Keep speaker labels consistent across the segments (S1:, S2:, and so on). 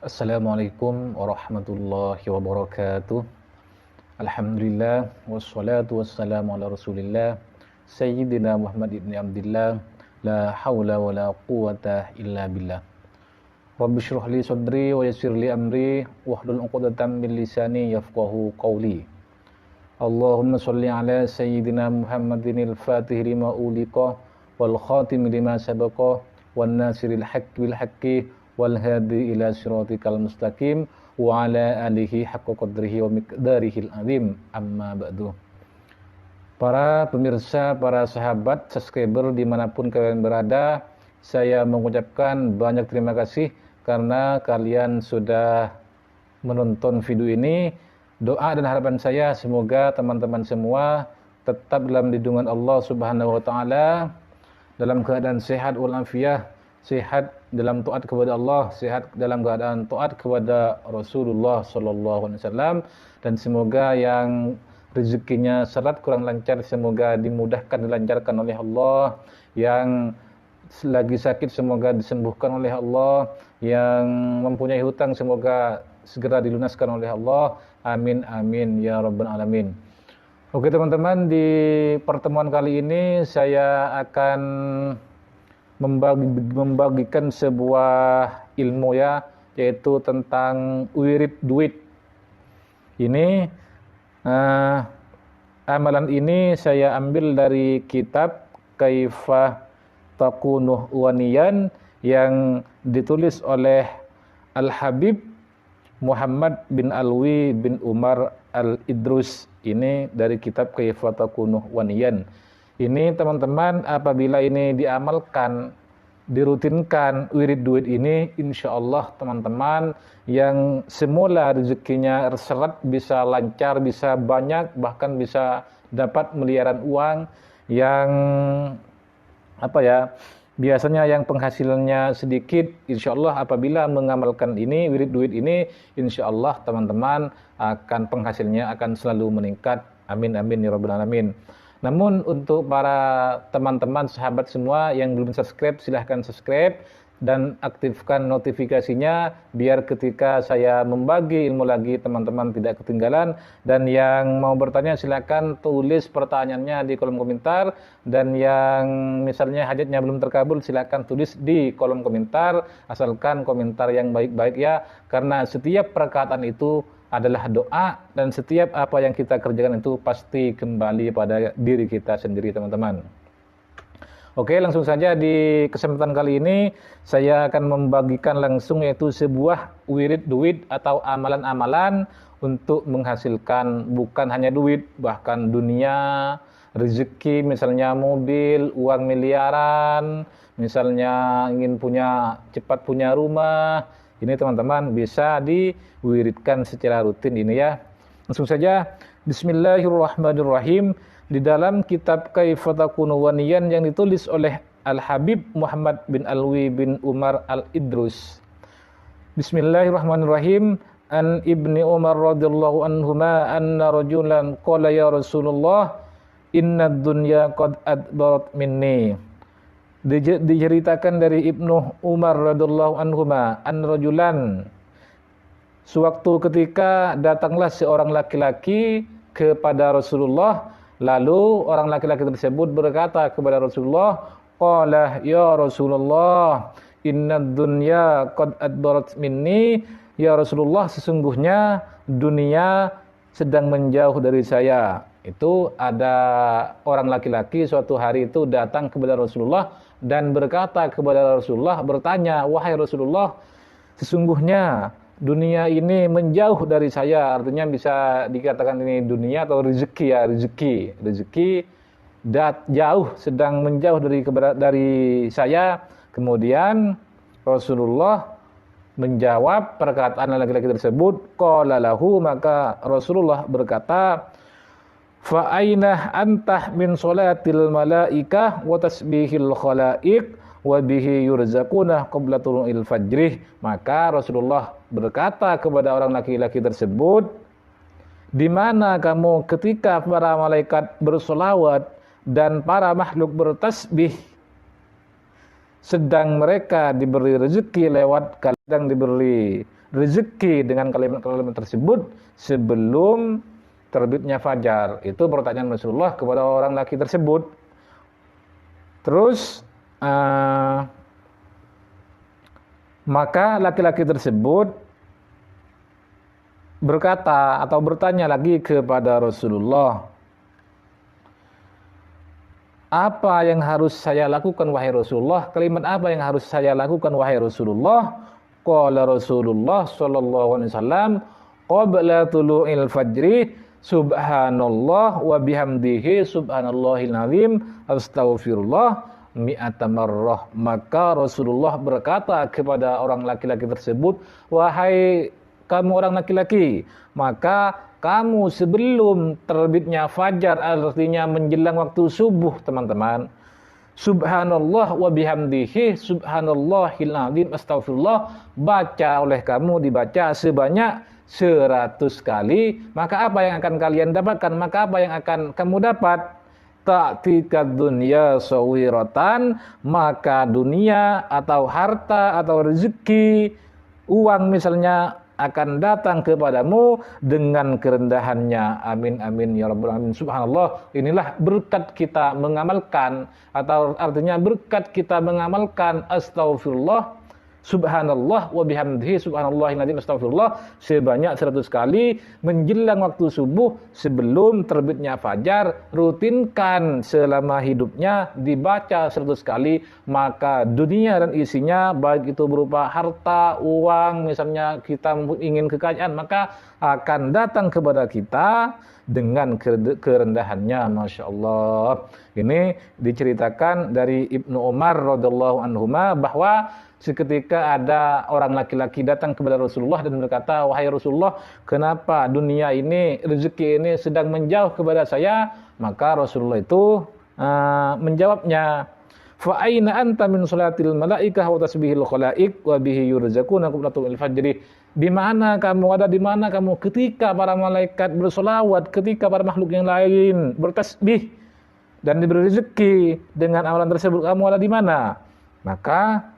S1: Assalamualaikum warahmatullahi wabarakatuh. Alhamdulillah wassalatu wassalamu ala Rasulillah Sayyidina Muhammad ibn Abdillah la haula wala quwata illa billah. Rabbi shrah li sadri wa yassir li amri wahlul 'uqdatam min lisani yafqahu qawli. Allahumma shalli ala sayyidina Muhammadinil fatih lima uliqa wal khatim lima sabaqa wan nasiril haqqi bil haqqi wal hadi ila siratikal mustaqim wa ala alihi haqqa qadrihi wa miqdarihil azim, amma ba'du. Para pemirsa, para sahabat, subscriber dimanapun kalian berada, saya mengucapkan banyak terima kasih karena kalian sudah menonton video ini. Doa dan harapan saya semoga teman-teman semua tetap dalam lindungan Allah Subhanahu wa taala, dalam keadaan sehat walafiat, sehat dalam taat kepada Allah, sehat dalam keadaan taat kepada Rasulullah sallallahu alaihi wasallam, dan semoga yang rezekinya syarat kurang lancar semoga dimudahkan, dilancarkan oleh Allah, yang lagi sakit semoga disembuhkan oleh Allah, yang mempunyai hutang semoga segera dilunaskan oleh Allah. Amin amin ya rabbal alamin. Oke teman-teman, di pertemuan kali ini saya akan membagikan sebuah ilmu yaitu tentang wirid duit. Ini amalan ini saya ambil dari kitab Kaifa Takunuh Waniyan yang ditulis oleh Al-Habib Muhammad bin Alwi bin Umar Al-Idrus. Ini dari kitab Kaifa Takunuh Waniyan. Ini teman-teman, apabila ini diamalkan, dirutinkan wirid duit ini, insya Allah teman-teman yang semula rezekinya seret bisa lancar, bisa banyak, bahkan bisa dapat miliaran uang, yang biasanya yang penghasilannya sedikit, insya Allah apabila mengamalkan ini wirid duit ini, insya Allah teman-teman akan penghasilannya akan selalu meningkat. Amin amin ya rabbal alamin. Namun untuk para teman-teman sahabat semua yang belum subscribe, silahkan subscribe dan aktifkan notifikasinya biar ketika saya membagi ilmu lagi teman-teman tidak ketinggalan. Dan yang mau bertanya silahkan tulis pertanyaannya di kolom komentar, dan yang misalnya hajatnya belum terkabul silahkan tulis di kolom komentar, asalkan komentar yang baik-baik ya, karena setiap perkataan itu adalah doa, dan setiap apa yang kita kerjakan itu pasti kembali pada diri kita sendiri teman-teman. Oke, langsung saja di kesempatan kali ini saya akan membagikan langsung yaitu sebuah wirid duit atau amalan-amalan untuk menghasilkan bukan hanya duit, bahkan dunia, rezeki, misalnya mobil, uang miliaran, misalnya ingin cepat punya rumah. Ini teman-teman bisa diwiridkan secara rutin ini ya. Langsung saja, bismillahirrahmanirrahim. Di dalam kitab Kaifa Takunu Waniyan yang ditulis oleh Al-Habib Muhammad bin Alwi bin Umar Al-Idrus. Bismillahirrahmanirrahim. An Ibni Umar radhiyallahu anhuma anna rajulan qala ya Rasulullah inna dunya qad adbarat minni. Diceritakan dari Ibnu Umar radhiyallahu anhuma, an rajulan, sewaktu ketika datanglah seorang laki-laki kepada Rasulullah, lalu orang laki-laki tersebut berkata kepada Rasulullah, qala ya Rasulullah inna dunya qad adbarat minni, ya Rasulullah sesungguhnya dunia sedang menjauh dari saya. Itu ada orang laki-laki suatu hari itu datang kepada Rasulullah dan berkata kepada Rasulullah, bertanya, wahai Rasulullah, sesungguhnya dunia ini menjauh dari saya. Artinya bisa dikatakan ini dunia atau rezeki ya, rezeki jauh, sedang menjauh dari saya. Kemudian Rasulullah menjawab perkataan laki-laki tersebut, qala lahu, maka Rasulullah berkata, fa aina antah min sholatil malaikah wa tasbihil khalaik wa bihi yurzaquna qabla tulu'il fajrih. Maka Rasulullah berkata kepada orang laki-laki tersebut, di mana kamu ketika para malaikat bersolawat dan para makhluk bertasbih, sedang mereka diberi rezeki lewat, kadang diberi rezeki dengan kalimat-kalimat tersebut sebelum terbitnya fajar. Itu pertanyaan Rasulullah kepada orang laki tersebut. Terus maka laki-laki tersebut berkata atau bertanya lagi kepada Rasulullah, apa yang harus saya lakukan wahai Rasulullah? Kalimat apa yang harus saya lakukan wahai Rasulullah? Qala Rasulullah sallallahu alaihi wasallam, qabla tulu'il fajri subhanallah wa bihamdihi subhanallahil azim astaghfirullah mi'ata marrah. Maka Rasulullah berkata kepada orang laki-laki tersebut, wahai kamu orang laki-laki, maka kamu sebelum terbitnya fajar, artinya menjelang waktu subuh teman-teman, subhanallah wa bihamdihi subhanallahil azim astaghfirullah, baca oleh kamu, dibaca sebanyak 100 kali. Maka apa yang akan kalian dapatkan? Maka apa yang akan kamu dapat? Ta'tika dunya sawiratan, maka dunia atau harta atau rezeki, uang misalnya, akan datang kepadamu dengan kerendahannya. Amin amin ya rabbal alamin. Subhanallah, inilah berkat kita mengamalkan, atau artinya berkat kita mengamalkan astaghfirullah subhanallah wa bihamdihi subhanallahil azim astaghfirullah sebanyak 100 kali menjelang waktu subuh sebelum terbitnya fajar. Rutinkan selama hidupnya, dibaca 100 kali, maka dunia dan isinya, baik itu berupa harta, uang, misalnya kita ingin kekayaan, maka akan datang kepada kita dengan kerendahannya. Masya Allah. Ini diceritakan dari Ibnu Umar radhiyallahu anhuma bahwa seketika ada orang laki-laki datang kepada Rasulullah dan berkata, wahai Rasulullah, kenapa dunia ini, rezeki ini sedang menjauh kepada saya? Maka Rasulullah itu menjawabnya, fa aina anta min salatil malaikah wa tasbihil khalaik wa bihi yurzaquna qabla tulil fajri. Di mana kamu, ada di mana kamu ketika para malaikat bersolawat, ketika para makhluk yang lain bertasbih dan diberi rezeki dengan amalan tersebut, kamu ada di mana? Maka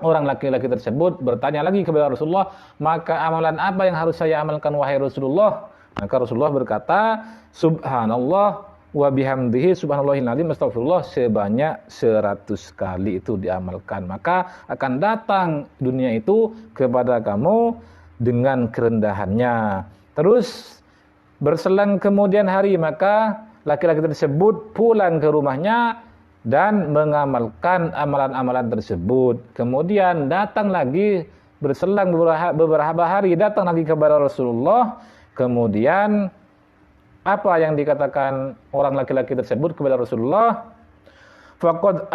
S1: orang laki-laki tersebut bertanya lagi kepada Rasulullah, maka amalan apa yang harus saya amalkan wahai Rasulullah? Maka Rasulullah berkata, subhanallah wa bihamdihi subhanallahil azim astaghfirullah sebanyak 100 kali itu diamalkan. Maka akan datang dunia itu kepada kamu dengan kerendahannya. Terus berselang kemudian hari, maka laki-laki tersebut pulang ke rumahnya dan mengamalkan amalan-amalan tersebut. Kemudian datang lagi, berselang beberapa hari, datang lagi kepada Rasulullah. Kemudian apa yang dikatakan orang laki-laki tersebut kepada Rasulullah? Faqad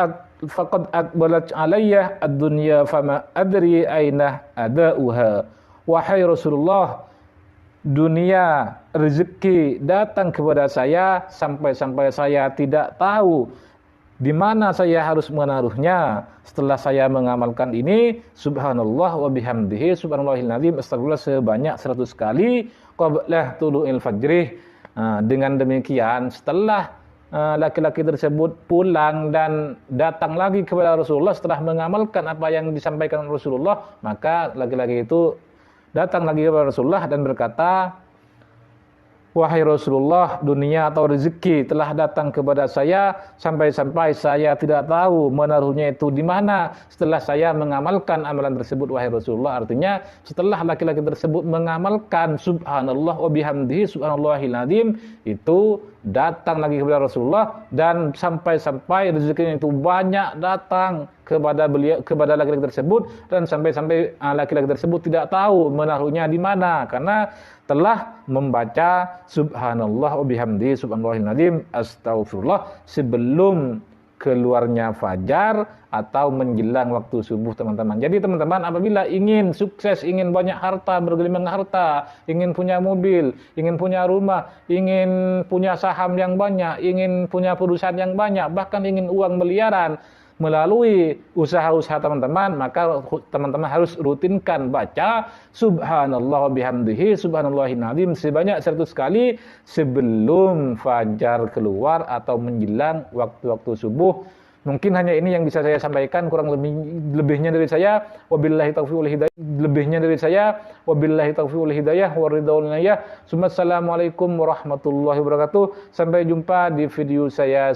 S1: aqbalat alayya ad-dunya fama adri aina adauha. Wahai Rasulullah, dunia, rezeki datang kepada saya sampai-sampai saya tidak tahu di mana saya harus menaruhnya. Setelah saya mengamalkan ini, subhanallah wa bihamdihi subhanallahil azim astagfirullah sebanyak 100 kali qabla tulu'il fajri. Dengan demikian, setelah laki-laki tersebut pulang dan datang lagi kepada Rasulullah setelah mengamalkan apa yang disampaikan Rasulullah, maka laki-laki itu datang lagi kepada Rasulullah dan berkata, wahai Rasulullah, dunia atau rezeki telah datang kepada saya sampai-sampai saya tidak tahu menaruhnya itu di mana setelah saya mengamalkan amalan tersebut wahai Rasulullah. Artinya setelah laki-laki tersebut mengamalkan subhanallah wa bihamdihi subhanallahil azim, itu datang lagi kepada Rasulullah dan sampai-sampai rezekinya itu banyak datang kepada beliau, kepada laki-laki tersebut, dan sampai-sampai laki-laki tersebut tidak tahu menaruhnya di mana karena telah membaca subhanallah wa bihamdihi subhanallahil azim astaghfirullah sebelum keluarnya fajar atau menjelang waktu subuh, teman-teman. Jadi teman-teman, apabila ingin sukses, ingin banyak harta, bergelimang harta, ingin punya mobil, ingin punya rumah, ingin punya saham yang banyak, ingin punya perusahaan yang banyak, bahkan ingin uang miliaran melalui usaha-usaha teman-teman, maka teman-teman harus rutinkan baca subhanallah bihamdihi subhanallahil azim sebanyak 100 kali sebelum fajar keluar atau menjelang waktu-waktu subuh. Mungkin hanya ini yang bisa saya sampaikan, kurang lebihnya dari saya wabillahi taufiq wal hidayah. Lebihnya dari saya wabillahi taufiq wal hidayah waridul niyah. Assalamualaikum warahmatullahi wabarakatuh. Sampai jumpa di video saya